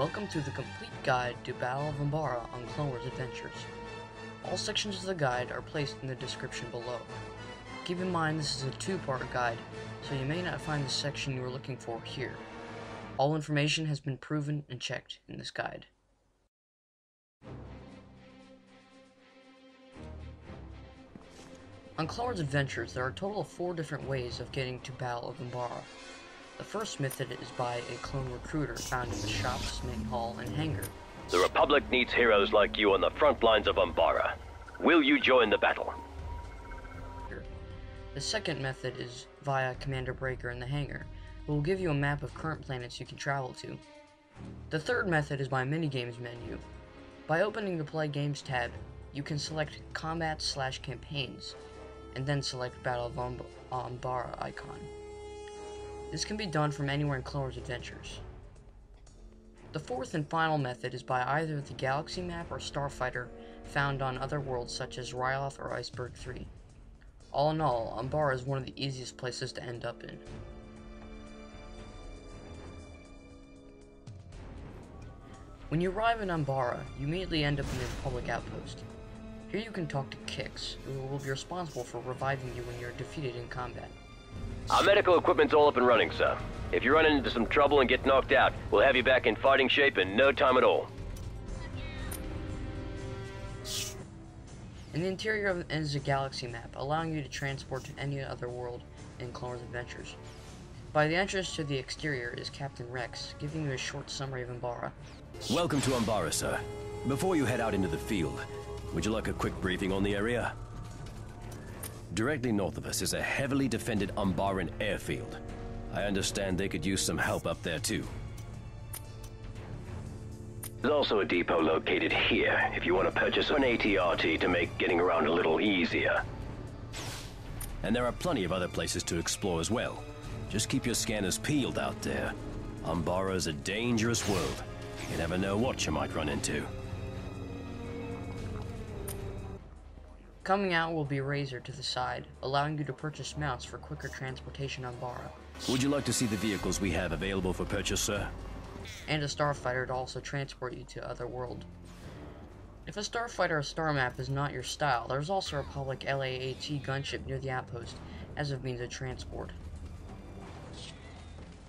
Welcome to the complete guide to Battle of Umbara on Clone Wars Adventures. All sections of the guide are placed in the description below. Keep in mind this is a two-part guide, so you may not find the section you are looking for here. All information has been proven and checked in this guide. On Clone Wars Adventures, there are a total of 4 different ways of getting to Battle of Umbara. The first method is by a clone recruiter found in the shop's main hall and hangar. The Republic needs heroes like you on the front lines of Umbara. Will you join the battle? The second method is via Commander Breaker in the hangar, who will give you a map of current planets you can travel to. The third method is by Minigames menu. By opening the Play Games tab, you can select Combat/Campaigns, and then select Battle of Umbara icon. This can be done from anywhere in Clone Wars Adventures. The fourth and final method is by either the Galaxy Map or Starfighter found on other worlds such as Ryloth or Iceberg 3. All in all, Umbara is one of the easiest places to end up in. When you arrive in Umbara, you immediately end up in the Republic outpost. Here you can talk to Kix, who will be responsible for reviving you when you're defeated in combat. Our medical equipment's all up and running, sir. If you run into some trouble and get knocked out, we'll have you back in fighting shape in no time at all. In the interior is a galaxy map, allowing you to transport to any other world in Clone Wars Adventures. By the entrance to the exterior is Captain Rex, giving you a short summary of Umbara. Welcome to Umbara, sir. Before you head out into the field, would you like a quick briefing on the area? Directly north of us is a heavily defended Umbaran airfield. I understand they could use some help up there too. There's also a depot located here if you want to purchase an AT-RT to make getting around a little easier. And there are plenty of other places to explore as well. Just keep your scanners peeled out there. Umbara's a dangerous world. You never know what you might run into. Coming out will be a razor to the side, allowing you to purchase mounts for quicker transportation on Umbara. Would you like to see the vehicles we have available for purchase, sir? And a starfighter to also transport you to other world. If a starfighter or star map is not your style, there is also a Republic LAAT gunship near the outpost as a means of transport.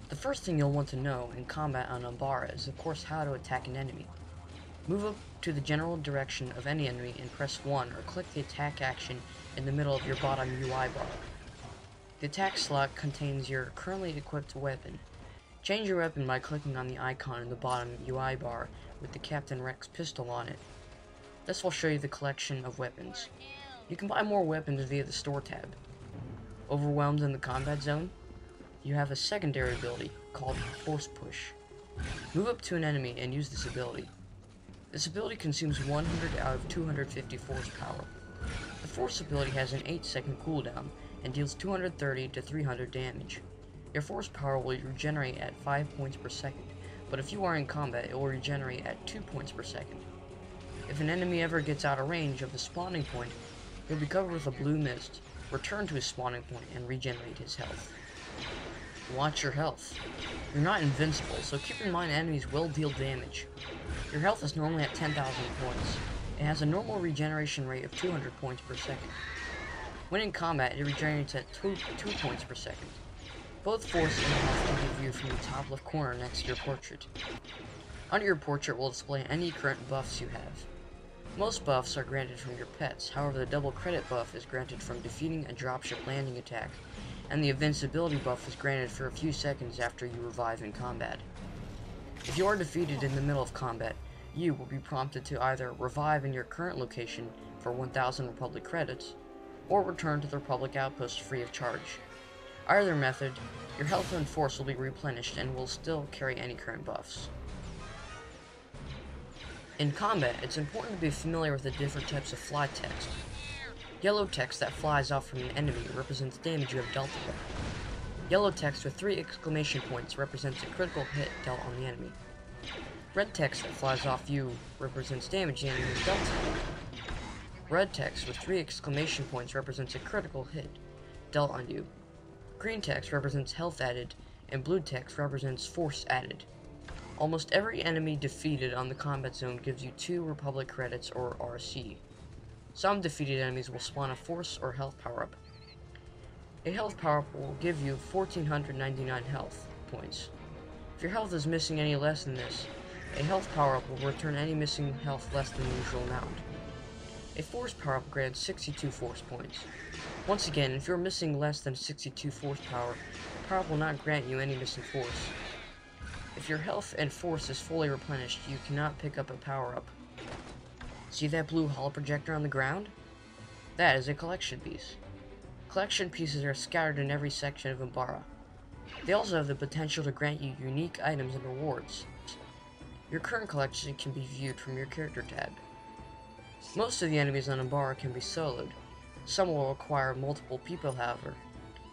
The first thing you'll want to know in combat on Umbara is of course how to attack an enemy. Move up to the general direction of any enemy and press 1 or click the attack action in the middle of your bottom UI bar. The attack slot contains your currently equipped weapon. Change your weapon by clicking on the icon in the bottom UI bar with the Captain Rex pistol on it. This will show you the collection of weapons. You can buy more weapons via the store tab. Overwhelmed in the combat zone? You have a secondary ability called Force Push. Move up to an enemy and use this ability. This ability consumes 100 out of 250 force power. The force ability has an 8-second cooldown and deals 230 to 300 damage. Your force power will regenerate at 5 points per second, but if you are in combat, it will regenerate at 2 points per second. If an enemy ever gets out of range of the spawning point, he'll be covered with a blue mist, return to his spawning point, and regenerate his health. Watch your health. You're not invincible, so keep in mind enemies will deal damage. Your health is normally at 10,000 points. It has a normal regeneration rate of 200 points per second. When in combat, it regenerates at 2 points per second. Both force and health can be viewed from the top left corner next to your portrait. Under your portrait will display any current buffs you have. Most buffs are granted from your pets, however the double credit buff is granted from defeating a dropship landing attack, and the invincibility buff is granted for a few seconds after you revive in combat. If you are defeated in the middle of combat, you will be prompted to either revive in your current location for 1,000 Republic credits, or return to the Republic outpost free of charge. Either method, your health and force will be replenished and will still carry any current buffs. In combat, it's important to be familiar with the different types of fly text. Yellow text that flies off from an enemy represents damage you have dealt to them. Yellow text with 3 exclamation points represents a critical hit dealt on the enemy. Red text that flies off you represents damage the enemy has dealt to them. Red text with 3 exclamation points represents a critical hit dealt on you. Green text represents health added, and blue text represents force added. Almost every enemy defeated on the combat zone gives you 2 Republic credits or RC. Some defeated enemies will spawn a force or health power-up. A health power-up will give you 1499 health points. If your health is missing any less than this, a health power-up will return any missing health less than the usual amount. A force power-up grants 62 force points. Once again, if you're missing less than 62 force power, the power-up will not grant you any missing force. If your health and force is fully replenished, you cannot pick up a power-up. See that blue holoprojector on the ground? That is a collection piece. Collection pieces are scattered in every section of Umbara. They also have the potential to grant you unique items and rewards. Your current collection can be viewed from your character tab. Most of the enemies on Umbara can be soloed. Some will require multiple people, however.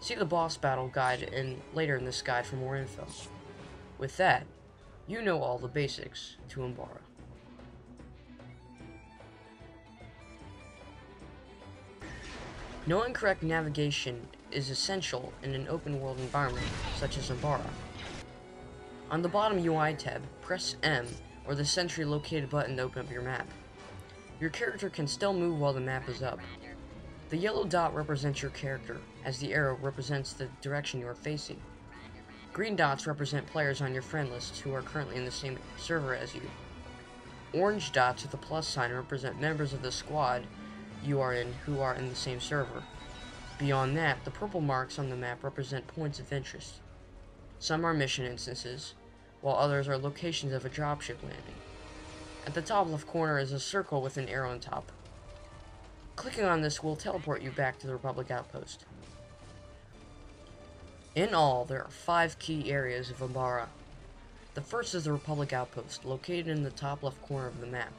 See the boss battle guide later in this guide for more info. With that, you know all the basics to Umbara. Knowing correct navigation is essential in an open-world environment such as Umbara. On the bottom UI tab, press M or the centrally located button to open up your map. Your character can still move while the map is up. The yellow dot represents your character, as the arrow represents the direction you are facing. Green dots represent players on your friend list who are currently in the same server as you. Orange dots with a plus sign represent members of the squad you are in who are in the same server. Beyond that, the purple marks on the map represent points of interest. Some are mission instances, while others are locations of a dropship landing. At the top left corner is a circle with an arrow on top. Clicking on this will teleport you back to the Republic outpost. In all, there are 5 key areas of Umbara. The first is the Republic outpost, located in the top left corner of the map.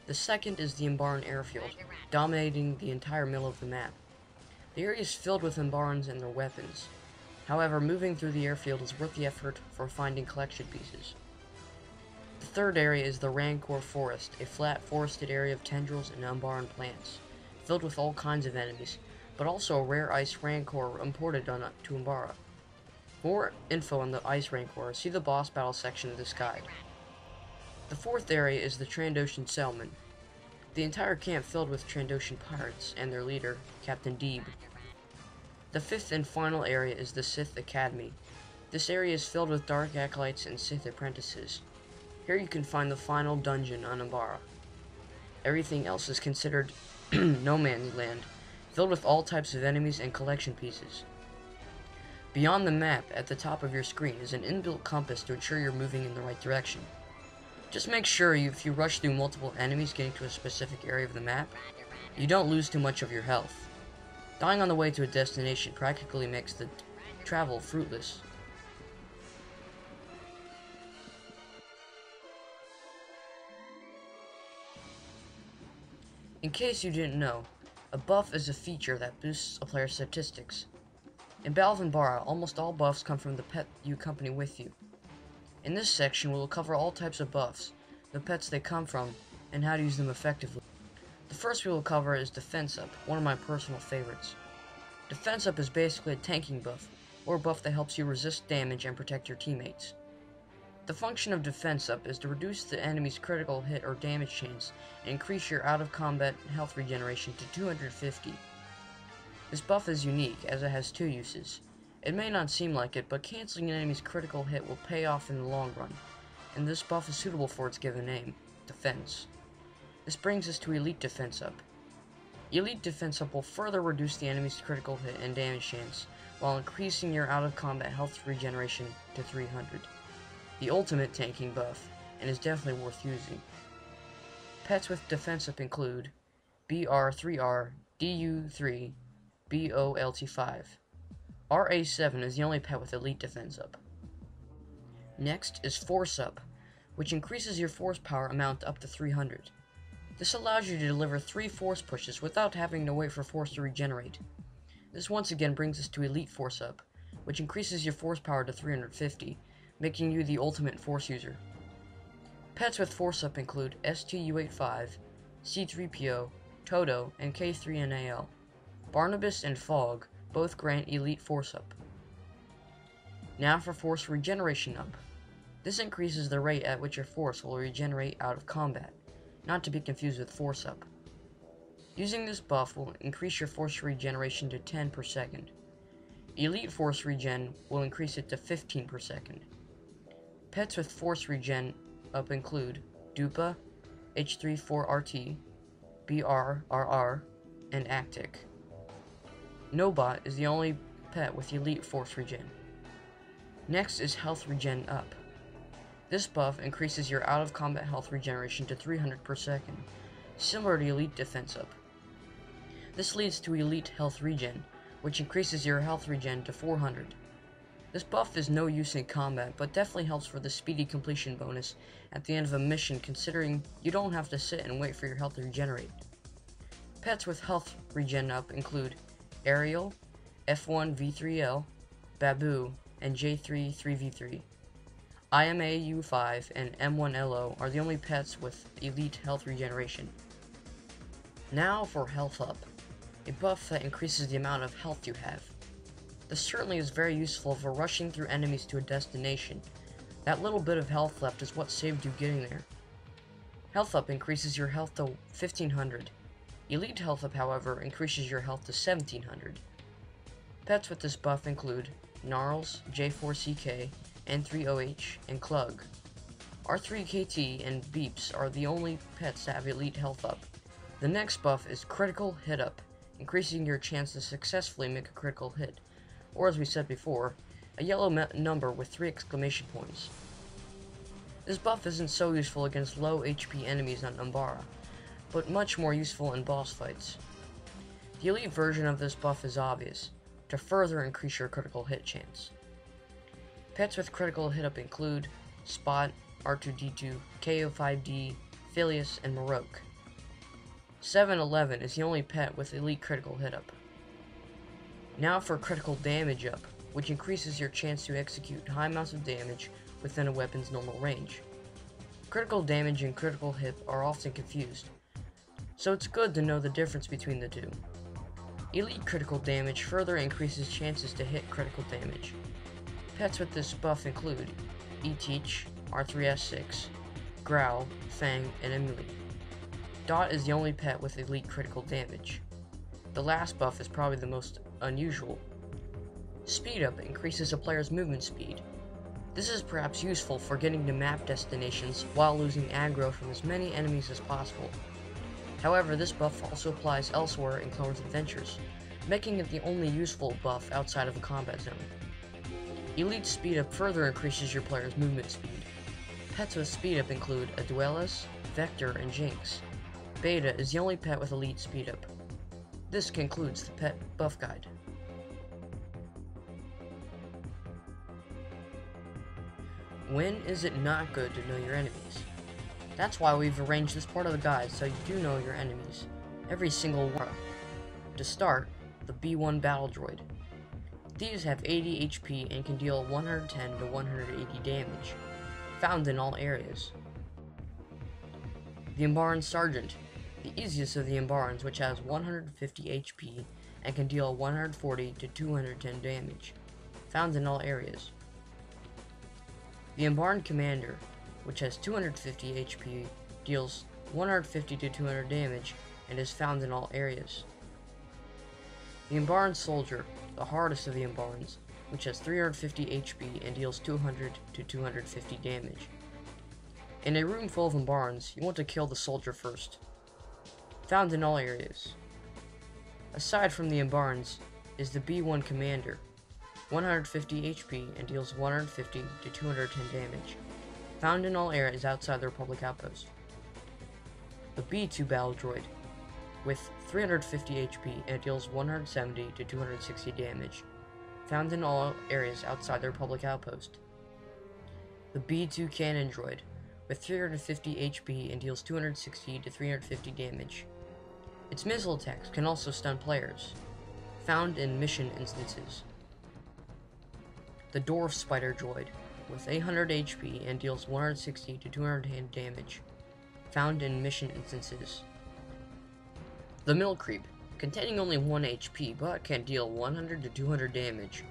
The second is the Umbaran airfield, dominating the entire middle of the map. The area is filled with Umbarans and their weapons. However, moving through the airfield is worth the effort for finding collection pieces. The third area is the Rancor Forest, a flat forested area of tendrils and Umbaran plants, filled with all kinds of enemies, but also a rare ice Rancor imported to Umbara. For more info on the ice Rancor, see the boss battle section of this guide. The fourth area is the Trandoshan Settlement, the entire camp filled with Trandoshan pirates and their leader, Captain Deeb. The fifth and final area is the Sith Academy. This area is filled with dark acolytes and Sith apprentices. Here you can find the final dungeon on Umbara. Everything else is considered no man's land, filled with all types of enemies and collection pieces. Beyond the map, at the top of your screen, is an inbuilt compass to ensure you're moving in the right direction. Just make sure if you rush through multiple enemies getting to a specific area of the map, you don't lose too much of your health. Dying on the way to a destination practically makes the travel fruitless. In case you didn't know, a buff is a feature that boosts a player's statistics. In Battle of Umbara, almost all buffs come from the pet you accompany with you. In this section, we will cover all types of buffs, the pets they come from, and how to use them effectively. The first we will cover is Defense Up, one of my personal favorites. Defense Up is basically a tanking buff, or a buff that helps you resist damage and protect your teammates. The function of Defense Up is to reduce the enemy's critical hit or damage chance and increase your out-of-combat health regeneration to 250. This buff is unique, as it has 2 uses. It may not seem like it, but canceling an enemy's critical hit will pay off in the long run, and this buff is suitable for its given name, Defense. This brings us to Elite Defense Up. Elite Defense Up will further reduce the enemy's critical hit and damage chance, while increasing your out-of-combat health regeneration to 300. The ultimate tanking buff, and is definitely worth using. Pets with Defense Up include BR3R, DU3, BOLT5. RA7 is the only pet with Elite Defense Up. Next is Force Up, which increases your force power amount up to 300. This allows you to deliver 3 force pushes without having to wait for force to regenerate. This once again brings us to Elite Force Up, which increases your force power to 350, making you the ultimate force user. Pets with Force Up include STU-85, C-3PO, Toto, and K-3NAL. Barnabas and Fog both grant Elite Force Up. Now for Force Regeneration Up. This increases the rate at which your force will regenerate out of combat, not to be confused with Force Up. Using this buff will increase your force regeneration to 10 per second. Elite Force Regen will increase it to 15 per second. Pets with Force Regen up include Dupa, H34RT, BRRR, and Actic. Nobot is the only pet with Elite Force Regen. Next is Health Regen Up. This buff increases your out-of-combat health regeneration to 300 per second, similar to Elite Defense Up. This leads to Elite Health Regen, which increases your health regen to 400. This buff is no use in combat, but definitely helps for the speedy completion bonus at the end of a mission, considering you don't have to sit and wait for your health to regenerate. Pets with Health Regen Up include Ariel, F1V3L, Babu, and J3-3v3. IMA U5 and M1LO are the only pets with elite health regeneration. Now for Health Up, a buff that increases the amount of health you have. This certainly is very useful for rushing through enemies to a destination. That little bit of health left is what saved you getting there. Health Up increases your health to 1500. Elite Health Up, however, increases your health to 1700. Pets with this buff include Gnarls, J4CK, N3OH, and Clug. R3KT and Beeps are the only pets that have Elite Health Up. The next buff is Critical Hit Up, increasing your chance to successfully make a critical hit, or as we said before, a yellow number with 3 exclamation points. This buff isn't so useful against low HP enemies on Umbara, but much more useful in boss fights. The elite version of this buff is obvious, to further increase your critical hit chance. Pets with critical hit up include Spot, R2D2, KO5D, Phileas, and Maroke. 7-Eleven is the only pet with elite critical hit up. Now for critical damage up, which increases your chance to execute high amounts of damage within a weapon's normal range. Critical damage and critical hit are often confused, so it's good to know the difference between the two. Elite critical damage further increases chances to hit critical damage. Pets with this buff include E-Teach, R3S6, Growl, Fang, and Emily. Dot is the only pet with elite critical damage. The last buff is probably the most unusual. Speed Up increases a player's movement speed. This is perhaps useful for getting to map destinations while losing aggro from as many enemies as possible. However, this buff also applies elsewhere in Clone Wars Adventures, making it the only useful buff outside of a combat zone. Elite Speed Up further increases your player's movement speed. Pets with Speed Up include Aduelas, Vector, and Jinx. Beta is the only pet with Elite Speed Up. This concludes the pet buff guide. When is it not good to know your enemies? That's why we've arranged this part of the guide so you do know your enemies, every single one. To start, the B1 Battle Droid. These have 80 HP and can deal 110 to 180 damage, found in all areas. The Umbaran Sergeant, the easiest of the Umbarans, which has 150 HP and can deal 140 to 210 damage, found in all areas. The Umbaran Commander, which has 250 HP, deals 150 to 200 damage, and is found in all areas. The Umbaran Soldier, the hardest of the Umbarans, which has 350 HP and deals 200 to 250 damage. In a room full of Umbarans, you want to kill the soldier first. Found in all areas. Aside from the Umbarans is the B1 Commander, 150 HP and deals 150 to 210 damage, found in all areas outside the Republic outpost. The B2 Battle Droid, with 350 HP and deals 170 to 260 damage, found in all areas outside the Republic outpost. The B2 Cannon Droid, with 350 HP and deals 260 to 350 damage. Its missile attacks can also stun players, found in mission instances. The Dwarf Spider Droid, with 800 HP and deals 160 to 210 damage, found in mission instances. The Mill Creep, containing only 1 HP but can deal 100 to 200 damage.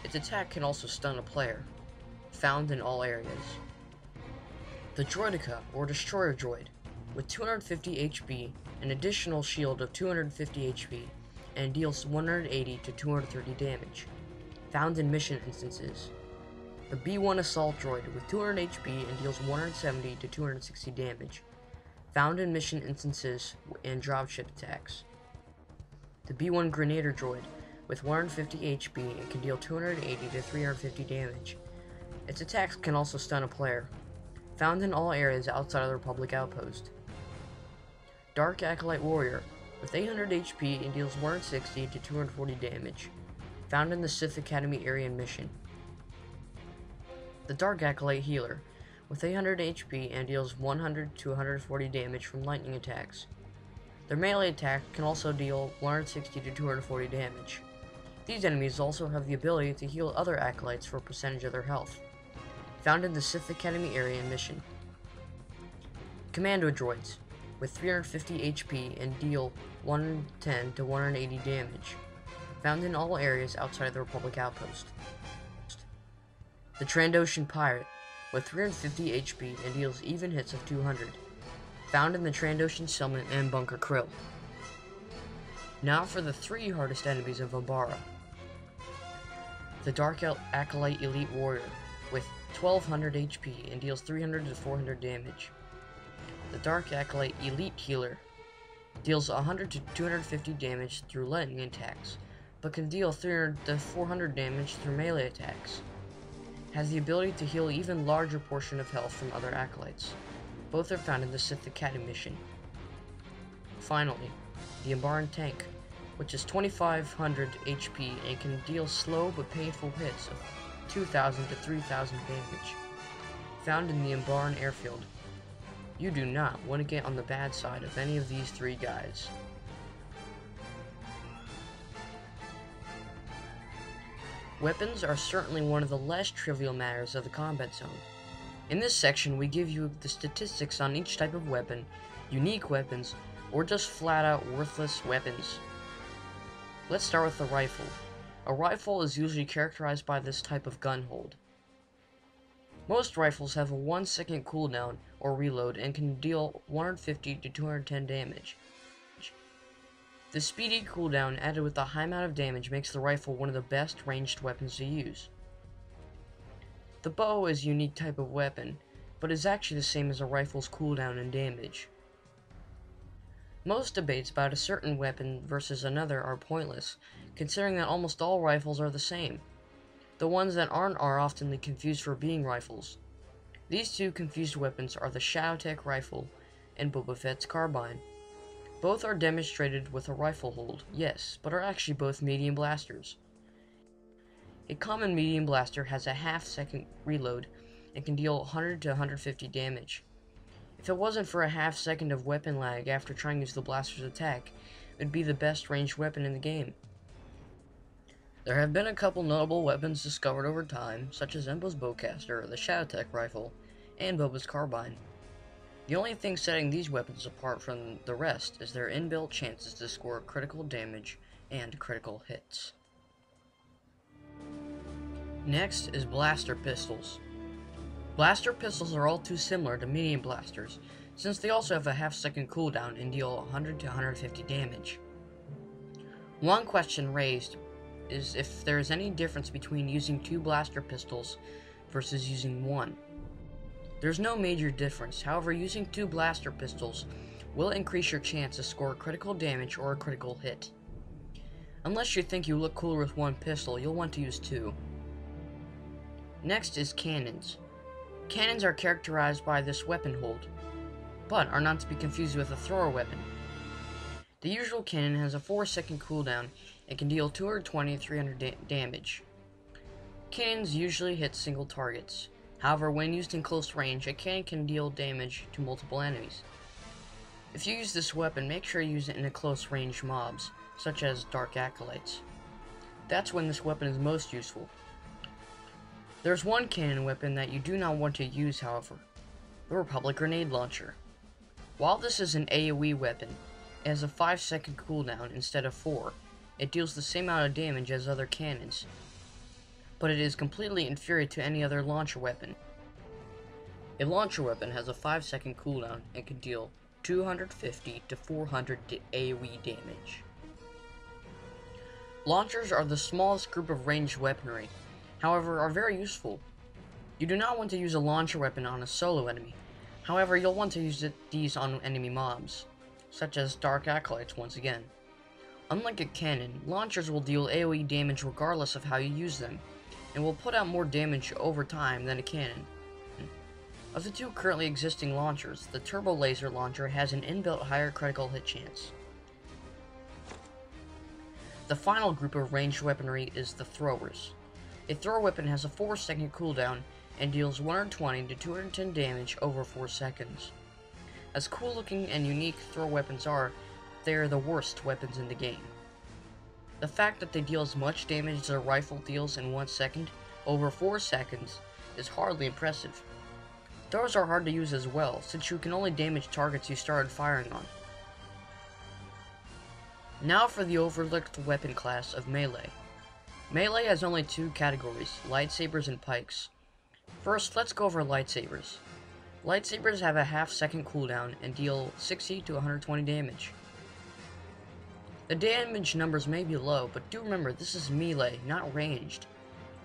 Its attack can also stun a player, found in all areas. The Droideka, or Destroyer Droid, with 250 HP, an additional shield of 250 HP, and deals 180 to 230 damage, found in mission instances. The B-1 Assault Droid with 200 HP and deals 170 to 260 damage, found in mission instances and dropship attacks. The B-1 Grenadier Droid with 150 HP and can deal 280 to 350 damage. Its attacks can also stun a player, found in all areas outside of the Republic outpost. Dark Acolyte Warrior with 800 HP and deals 160 to 240 damage, found in the Sith Academy area mission. The Dark Acolyte Healer with 800 HP and deals 100 to 140 damage from lightning attacks. Their melee attack can also deal 160 to 240 damage. These enemies also have the ability to heal other acolytes for a percentage of their health, found in the Sith Academy area mission. Commando Droids with 350 HP and deal 110 to 180 damage, found in all areas outside of the Republic outpost. The Trandoshan Pirate with 350 HP and deals even hits of 200, found in the Trandoshan Summit and Bunker Krill. Now for the 3 hardest enemies of Umbara. The Dark Acolyte Elite Warrior with 1200 HP and deals 300 to 400 damage. The Dark Acolyte Elite Healer deals 100 to 250 damage through lightning attacks, but can deal 300 to 400 damage through melee attacks. Has the ability to heal even larger portion of health from other acolytes. Both are found in the Sith Academy mission. Finally, the Umbaran Tank, which is 2500 HP and can deal slow but painful hits of 2000 to 3000 damage, found in the Umbaran airfield. You do not want to get on the bad side of any of these 3 guys. Weapons are certainly one of the less trivial matters of the combat zone. In this section, we give you the statistics on each type of weapon, unique weapons, or just flat-out worthless weapons. Let's start with the rifle. A rifle is usually characterized by this type of gun hold. Most rifles have a 1-second cooldown or reload and can deal 150 to 210 damage. The speedy cooldown added with a high amount of damage makes the rifle one of the best ranged weapons to use. The bow is a unique type of weapon, but is actually the same as a rifle's cooldown and damage. Most debates about a certain weapon versus another are pointless, considering that almost all rifles are the same. The ones that aren't are often confused for being rifles. These 2 confused weapons are the Shadowtech rifle and Boba Fett's carbine. Both are demonstrated with a rifle hold, yes, but are actually both medium blasters. A common medium blaster has a half-second reload and can deal 100 to 150 damage. If it wasn't for a half-second of weapon lag after trying to use the blaster's attack, it would be the best ranged weapon in the game. There have been a couple notable weapons discovered over time, such as Embo's bowcaster, the Shadowtech rifle, and Boba's carbine. The only thing setting these weapons apart from the rest is their inbuilt chances to score critical damage and critical hits. Next is blaster pistols. Blaster pistols are all too similar to medium blasters, since they also have a half-second cooldown and deal 100 to 150 damage. One question raised is if there is any difference between using 2 blaster pistols versus using 1. There's no major difference, however using 2 blaster pistols will increase your chance to score critical damage or a critical hit. Unless you think you look cooler with 1 pistol, you'll want to use 2. Next is cannons. Cannons are characterized by this weapon hold, but are not to be confused with a thrower weapon. The usual cannon has a 4-second cooldown and can deal 220 to 300 damage. Cannons usually hit single targets. However, when used in close range, a cannon can deal damage to multiple enemies. If you use this weapon, make sure you use it in close range mobs, such as Dark Acolytes. That's when this weapon is most useful. There's one cannon weapon that you do not want to use, however, the Republic Grenade Launcher. While this is an AoE weapon, it has a 5-second cooldown instead of 4. It deals the same amount of damage as other cannons. but it is completely inferior to any other launcher weapon. A launcher weapon has a 5-second cooldown and can deal 250 to 400 AoE damage. Launchers are the smallest group of ranged weaponry, however are very useful. You do not want to use a launcher weapon on a solo enemy, however you'll want to use these on enemy mobs, such as Dark Acolytes once again. Unlike a cannon, launchers will deal AoE damage regardless of how you use them, and will put out more damage over time than a cannon. Of the two currently existing launchers, the Turbo Laser Launcher has an inbuilt higher critical hit chance. The final group of ranged weaponry is the Throwers. A thrower weapon has a 4-second cooldown and deals 120 to 210 damage over 4 seconds. As cool looking and unique thrower weapons are, they are the worst weapons in the game. The fact that they deal as much damage as a rifle deals in 1 second, over 4 seconds, is hardly impressive. Throwers are hard to use as well, since you can only damage targets you started firing on. Now for the overlooked weapon class of melee. Melee has only 2 categories, lightsabers and pikes. First, let's go over lightsabers. Lightsabers have a half-second cooldown and deal 60 to 120 damage. The damage numbers may be low, but do remember this is melee, not ranged.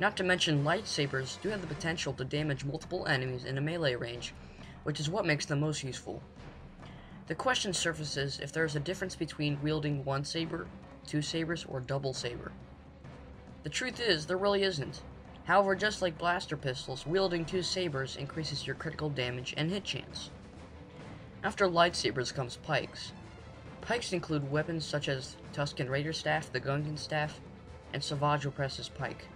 Not to mention, lightsabers do have the potential to damage multiple enemies in a melee range, which is what makes them most useful. The question surfaces if there is a difference between wielding 1 saber, 2 sabers, or double saber. The truth is, there really isn't. However, just like blaster pistols, wielding 2 sabers increases your critical damage and hit chance. After lightsabers comes pikes. Pikes include weapons such as Tusken Raider Staff, the Gungan Staff, and Savage Opress's Pike.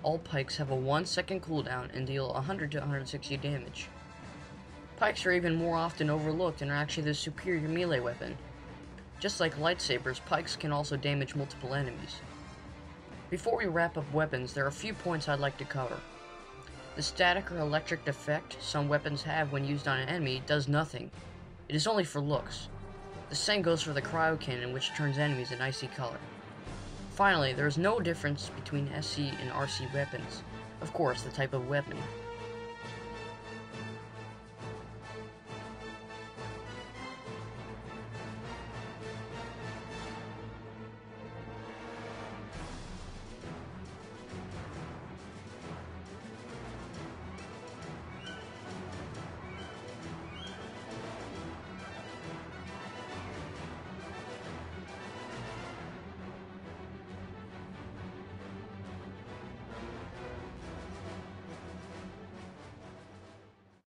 All pikes have a 1-second cooldown and deal 100 to 160 damage. Pikes are even more often overlooked and are actually the superior melee weapon. Just like lightsabers, pikes can also damage multiple enemies. Before we wrap up weapons, there are a few points I'd like to cover. The static or electric effect some weapons have when used on an enemy does nothing. It is only for looks. The same goes for the cryo cannon, which turns enemies an icy color. Finally, there is no difference between SC and RC weapons. Of course, the type of weapon.